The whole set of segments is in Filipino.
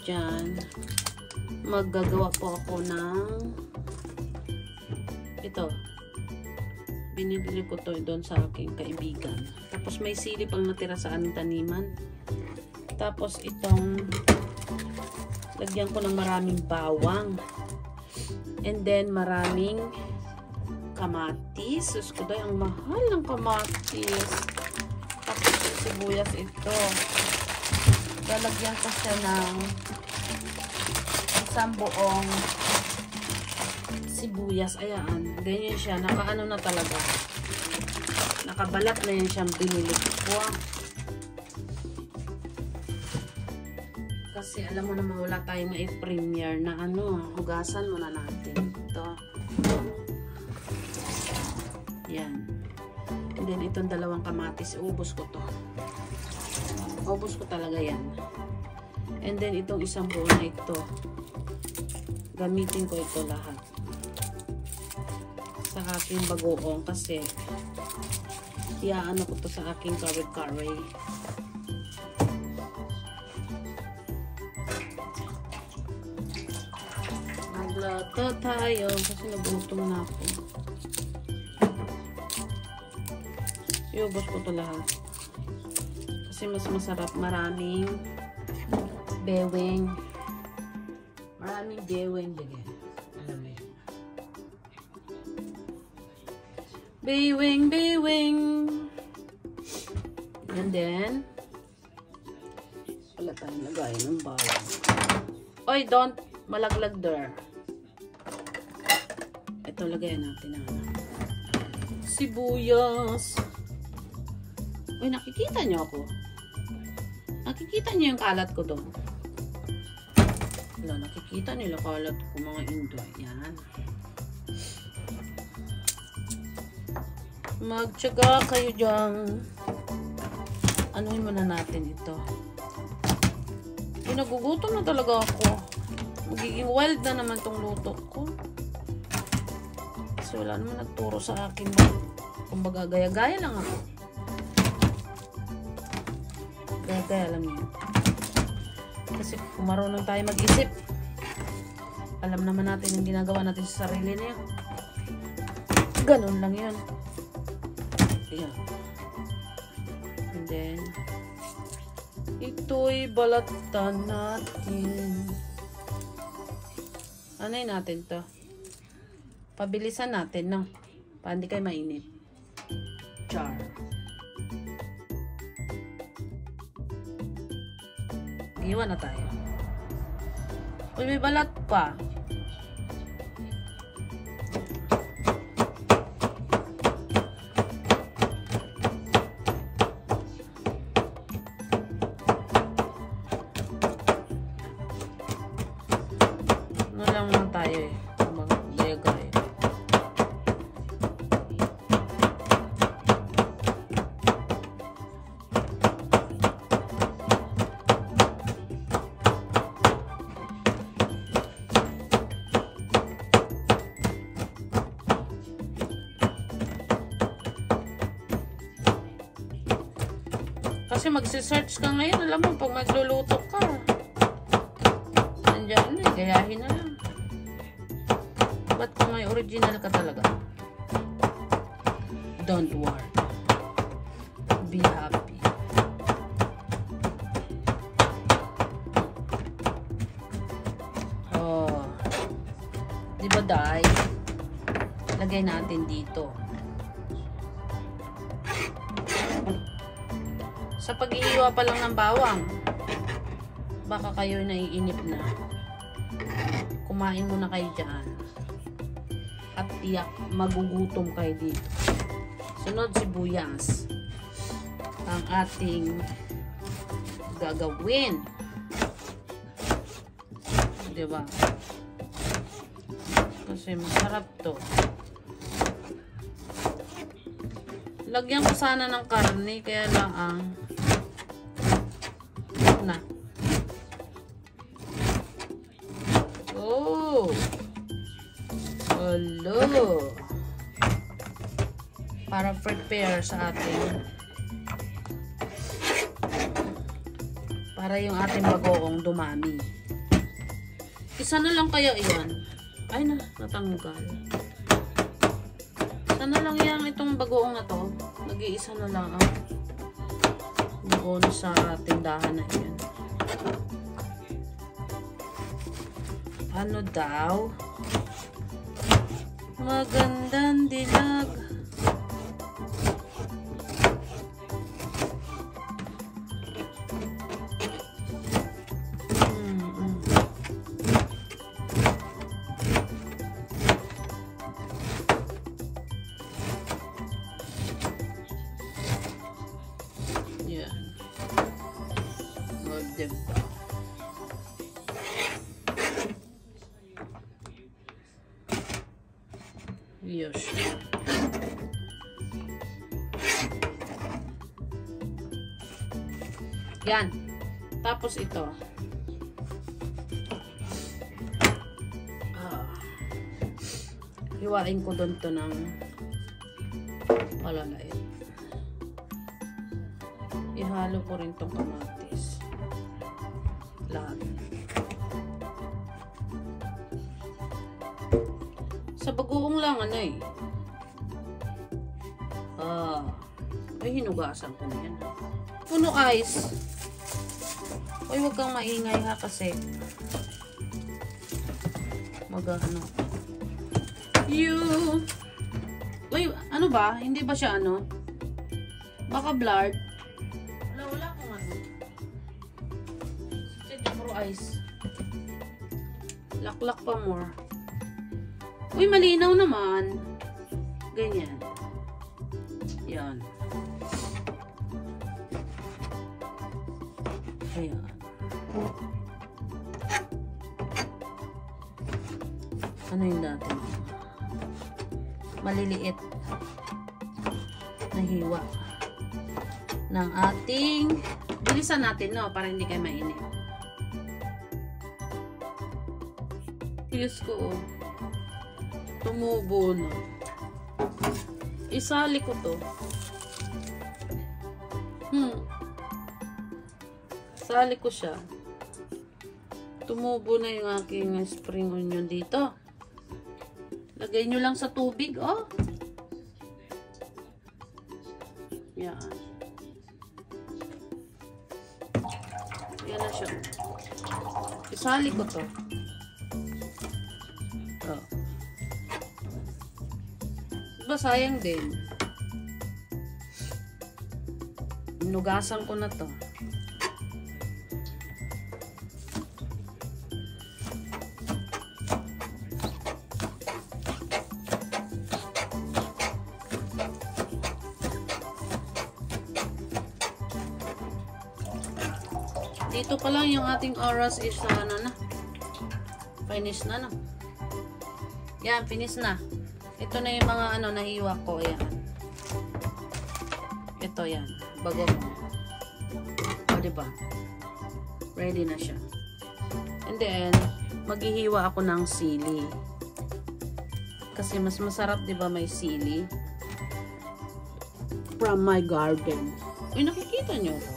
dyan, maggagawa po ako ng ito. Binibili ko to doon sa aking kaibigan. Tapos may sili pang natira sa aming taniman. Tapos itong lagyan ko ng maraming bawang. And then maraming kamatis. Sus ko dahil ang mahal ng kamatis. Tapos sibuyas ito. Lalagyan ko siya ng isang buong sibuyas. Ayan. Ganyan siya. Nakaano na talaga. Nakabalat na yan siyang binili ko. Kasi alam mo naman wala tayong i-premiere na ano. Hugasan muna natin. Ito. Yan. And then itong dalawang kamatis. Ubus ko to. Ubus ko talaga yan. And then itong isang buo na ito. Gamitin ko ito lahat. Sa aking bagoong kasi iaano ko to sa aking kare-kare. Magluto tayo kasi nagutom na ako. Iubos ko to lahat. Kasi mas masarap, maraming beweng. Maraming beweng din. Alam mo yun. Beweng, beweng. And then, wala tayong lagay ng bawang. Oy, don't malaglag there. Ito, lagayan natin ang sibuyas. Uy, nakikita niyo ako? Nakikita niyo yung kalat ko doon? Wala, nakikita nila kalat ko mga Indoy. Yan. Magtyaga kayo dyan. Anuhin muna natin ito. Uy, nagugutom na talaga ako. Magiging wild na naman tong luto ko. Kasi wala naman nagturo sa akin. Kumbaga, gaya-gaya lang ako. Gaya-gaya lang yun. Kasi kung marunong tayo mag-isip, alam naman natin yung ginagawa natin sa sarili na yun. Ganun lang yun. Ayan. And then, ito'y balatan natin. Anay natin to. Pabilisan natin, no? Para hindi kayo mainit. Char. Iwan na tayo. Uy, may balat pa. Ano lang naman tayo eh. Gaya-gaya. Kasi magsisearch ka ngayon, alam mo, pag magluluto ka. Nandiyan na, gayahin na lang. Ba't kung may original ka talaga? Don't worry. Be happy. Oh. Diba, Day? Lagay natin dito. Sa pag-iiwa pa lang ng bawang, baka kayo naiinip na. Kumain muna kayo dyan. At tiyak, magugutom kayo dito. Sunod, sibuyas. Ang ating gagawin. Diba? Kasi masarap to. Lagyan ko sana ng karne, kaya lang ang na. Oh! Hello! Para prepare sa ating para yung ating bagoong dumami. Isa na lang kaya iyan. Ay na, natanggal. Isa na lang yan itong bagoong na to. Nag-iisa na lang doon sa tindahan na yan. Ano daw? Magandang dilag. Diba? Yes. Yan. Tapos ito. Hiwain ko doon to ng malalait. Ihalo ko rin tong kamatis. Lahat. Sa bagoong lang eh. Ay hinugasan ko na yan. Puno ice. Uy, wag kang maingay ha kasi ano. Uy, ano ba? Hindi ba siya ano? Baka blurred. Wala kung ano. Ice. Laklak pa more. Uy, malinaw naman. Ganyan. Yan. Ayan. Ano yung dati? Maliliit na hiwa ng ating bilisan natin, no? Para hindi kayo mainit. Diyos ko, tumubo na. Isali ko to. Sali ko siya. Tumubo na yung aking spring onion dito. Lagay nyo lang sa tubig, oh. Yan. Yan na siya. Isali ko to. Diba sayang din. Inugasan ko na to. Dito pa lang yung ating oras is ano na. Finish na no. Yan, finish na. Ito na yung mga ano nahiwa ko. Ayan. Ito yan. Bago mo. O, diba? Ready na siya. And then, maghihiwa ako ng sili. Kasi mas masarap, diba, may sili. From my garden. Uy, nakikita nyo ko.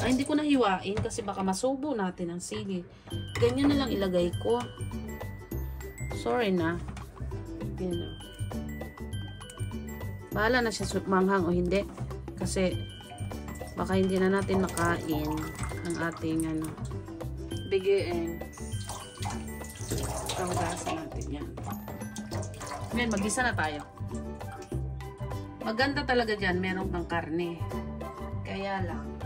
Ay, hindi ko nahiwain kasi baka masubo natin ang sili. Ganyan na lang ilagay ko. Sorry na. Ganyan. Bahala na siya manghang o hindi. Kasi baka hindi na natin makain ang ating ano, bigiin. Pagkasan natin yan. Ngayon, mag-isa na tayo. Maganda talaga dyan. Meron pang karne. Kaya lang.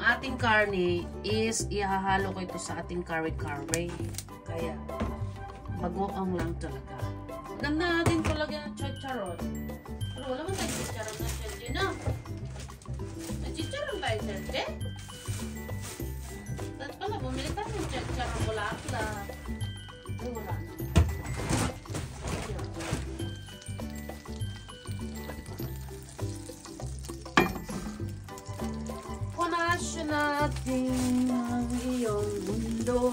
Ating karne is ihahalo ko ito sa ating curry. Kaya bagoong lang talaga. Ganda natin talaga ng chicharon. Pero wala man tayo chicharon na chelje na. May chicharon tayo chelje. Tapos pala bumili tayo ng chicharon bulak-bulak. Ay wala na. Natin ang iyong mundo.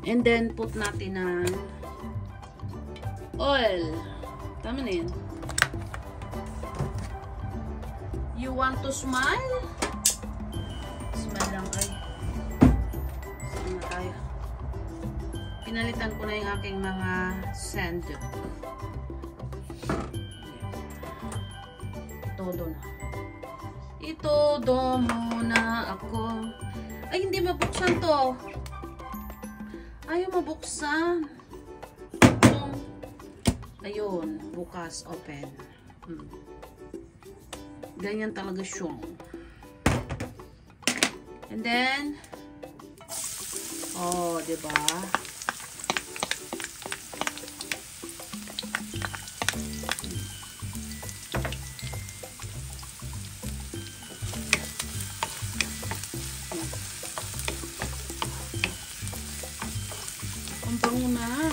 And then put natin ng oil. Tama na yan. You want to smile? Smile lang ay. Saan na tayo? Pinalitan ko na yung aking mga sand. Todo na. Itodo muna ako. Ay, hindi mabuksan to. Ayaw mabuksan. Ayun, bukas, open. Ganyan talaga siya. And then, oh, diba? Ang bango na.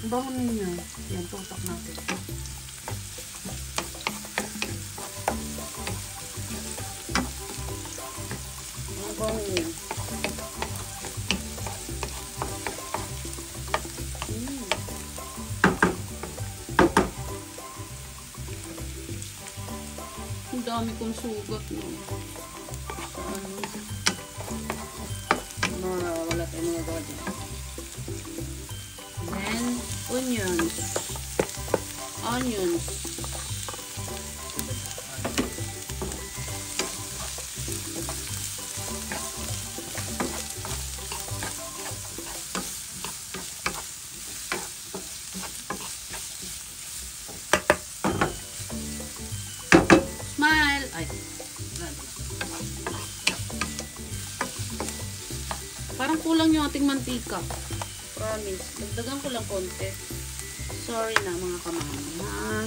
Ang bango ninyo. Yan, tutak natin. Ang bango niya. Ang dami kong sugat, no? Saan? Wala tayo mga gawa dyan. Then, onions. Onions. Smile! Ay. Parang kulang yung ating mantika. Promise. Dagdagan ko lang konti. Sorry na mga kamama.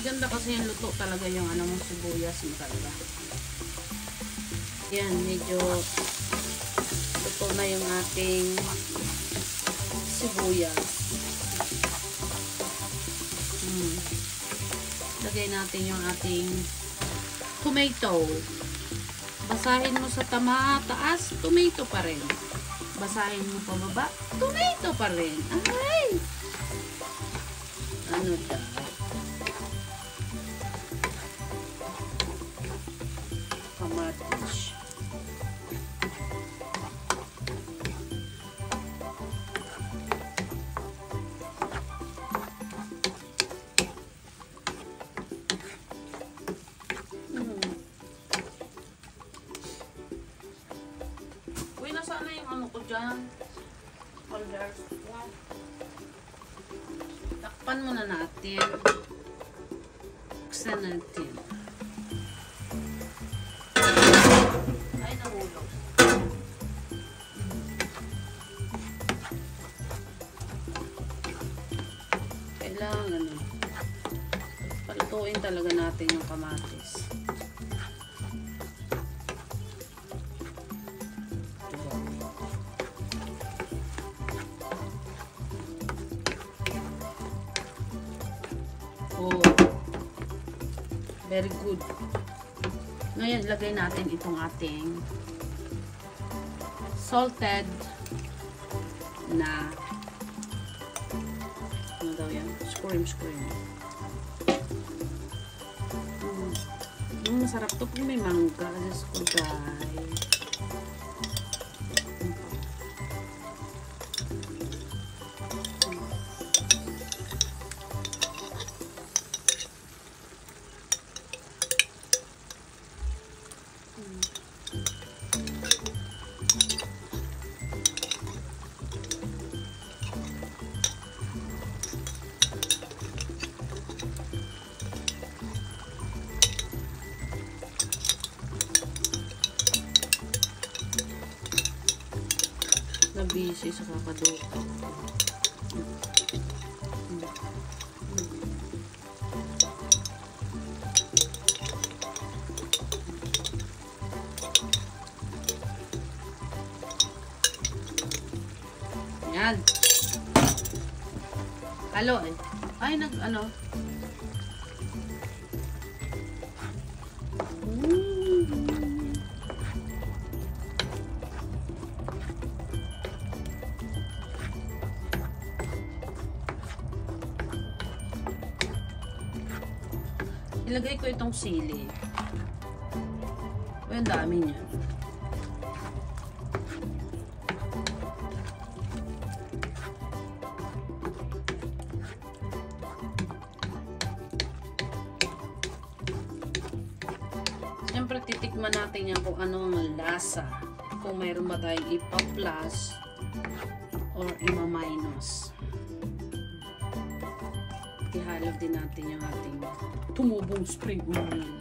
Ganda kasi yung luto talaga yung ano mong sibuyas mo talaga. Yan, medyo luto na yung ating sibuyas. Lagay natin yung ating tomato. Basahin mo sa taas, tomato pa rin. Basahin mo pa baba, tomato pa rin. Ay! Ano daw? Kamatis. Uy, nasaan na yung ano ko dyan? Holders. Wow. Takpan muna natin. Buksan natin. Ay, nahulog. Kailangan ano, palutuin talaga natin yung kamatis. Oh, very good. Ngayon, lagay natin itong ating salted na ano daw yan? Scream. Masarap to kung may mangga. Diyos ko, guys. Na-busy sa kakaduto. Yan. Halo eh. Ay, nag-ano. Ilagay ko itong sili. Ang dami niya. Siyempre titikman natin yan kung ano ang lasa. Kung mayroon ba tayong ipa-plus or ima-minus. Ihalo din natin yung ating tumubong spring onion.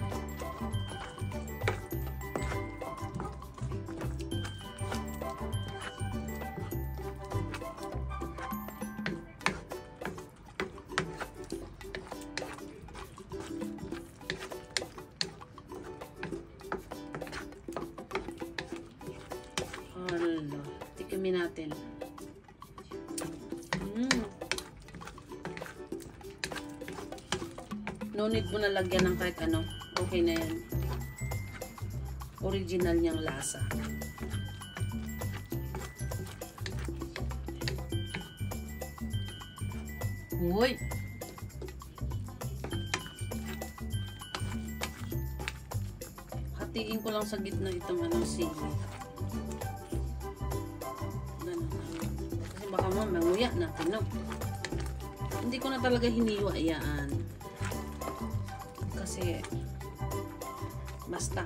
Tikimin natin. No need mo na lagyan ng kahit ano. Okay na yan. Original niyang lasa. Uy! Hatiin ko lang sa gitna itong sili. Kasi baka manguya natin, no? Hindi ko na talaga hiniwa yan. Kasi basta.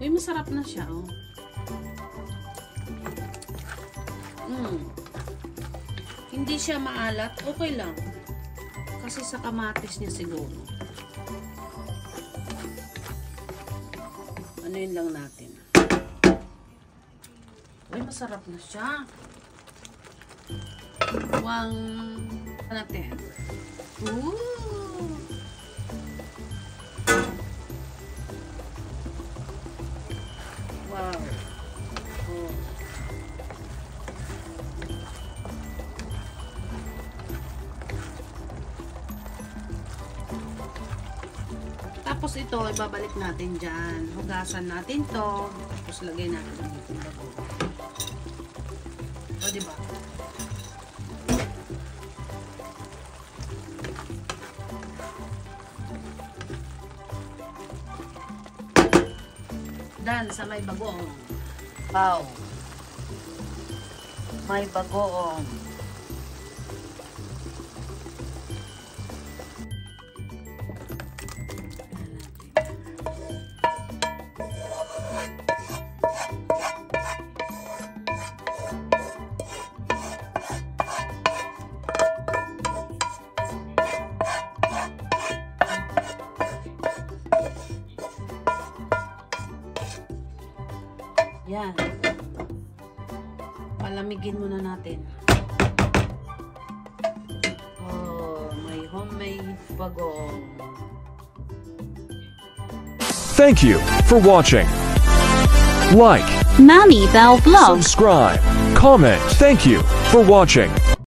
Uy, masarap na siya, oh. Hindi siya maalat, okay lang. Kasi sa kamatis niya siguro. Ano yun lang natin. Uy, masarap na siya. Huwag natin. Ooh! Wow. Oh. Tapos ito, ibabalik natin dyan. Hugasan natin to. Tapos lagay natin dito. O, diba? Dan sa may bagoong. Wow. May bagoong. Yan. Palamigin muna natin. Oh, may homemade bagoong. Thank you for watching. Like, Mammy Belle Vlog. subscribe, comment. Thank you for watching.